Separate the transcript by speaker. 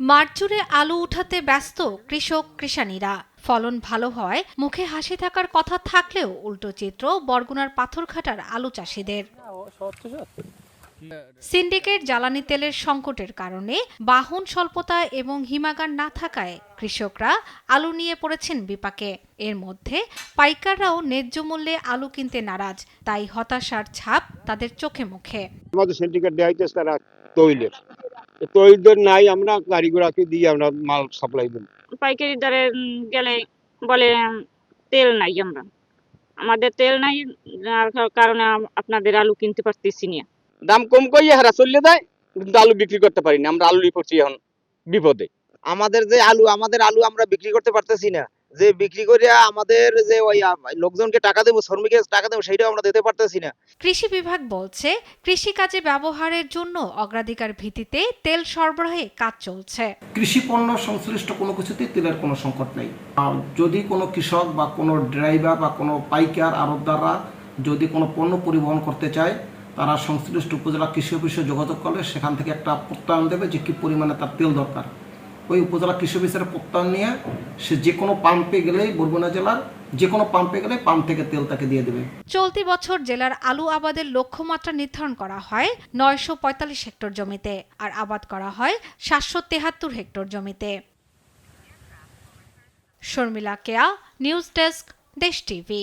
Speaker 1: মাঠ জুড়ে আলু উঠাতে ব্যস্ত কৃষক কৃষানীরা। ফলন ভালো হওয়ায় মুখে হাসি থাকার কথা থাকলেও উল্টো চিত্র বরগুনার পাথরঘাটার আলু চাষিদের। সিন্ডিকেট জ্বালানি তেলের সংকটের কারণে বাহন স্বল্পতা এবং হিমাগার না থাকায় কৃষকরা আলু নিয়ে পড়েছেন বিপাকে। এর মধ্যে পাইকাররাও ন্যায্য মূল্যে আলু কিনতে নারাজ, তাই হতাশার ছাপ তাদের চোখে মুখে।
Speaker 2: আমাদের সিন্ডিকেট দেওয়া হইতেছে তারা তৈলের তৈলদের নাই, আমরা গাড়ি ঘোড়াকে দিয়ে আমরা মাল সাপ্লাই দিই।
Speaker 3: পাইকারি দরে গেলে বলে তেল নাই, আমাদের তেল নাই, যার কারণে আপনাদের আলু কিনতে পারতেছি না।
Speaker 4: দাম কম করিয়ে হারা চলে যায়, কিন্তু আলু বিক্রি করতে পারি না। আমরা আলু পড়ছি এখন বিপদে।
Speaker 5: আমাদের আলু আমরা বিক্রি করতে পারতেছি না, যে বিক্রি করিয়া আমাদের যে ওই লোকজনকে টাকা দেবো, শ্রমিকের টাকা দেবো, সেইটাও আমরা দিতে পারতেছি না।
Speaker 1: কৃষি বিভাগ বলছে কৃষিকাজে ব্যবহারের জন্য অগ্রাধিকার ভিত্তিতে তেল সরবরাহে কাজ চলছে।
Speaker 6: কৃষি পণ্য সংশ্লিষ্ট কোনো কিছুতেই তেলের কোনো সংকট নেই। আর যদি কোনো কৃষক বা কোনো ড্রাইভার বা কোনো পাইকার আড়তদাররা যদি কোনো পণ্য পরিবহন করতে চায়, তারা সংশ্লিষ্ট উপজেলা কৃষি অফিসে যোগাযোগ করলে সেখান থেকে একটা প্রত্যয়ন দেবে যে কী পরিমাণে তার তেল দরকার। ওই উপজেলা কৃষি অফিসের প্রত্যয়ন নিয়ে সে যে কোনো পাম্পে গেলেই, বরগুনা জেলার যে কোনো পাম্পে গেলে পাম্প থেকে তেল তাকে দিয়ে দেবে।
Speaker 1: চলতি বছর জেলার আলু আবাদের লক্ষ্যমাত্রা নির্ধারণ করা হয় 945 হেক্টর জমিতে, আর আবাদ করা হয় 773 হেক্টর জমিতে। শর্মিলা কেয়া, নিউজ ডেস্ক, দেশ টিভি।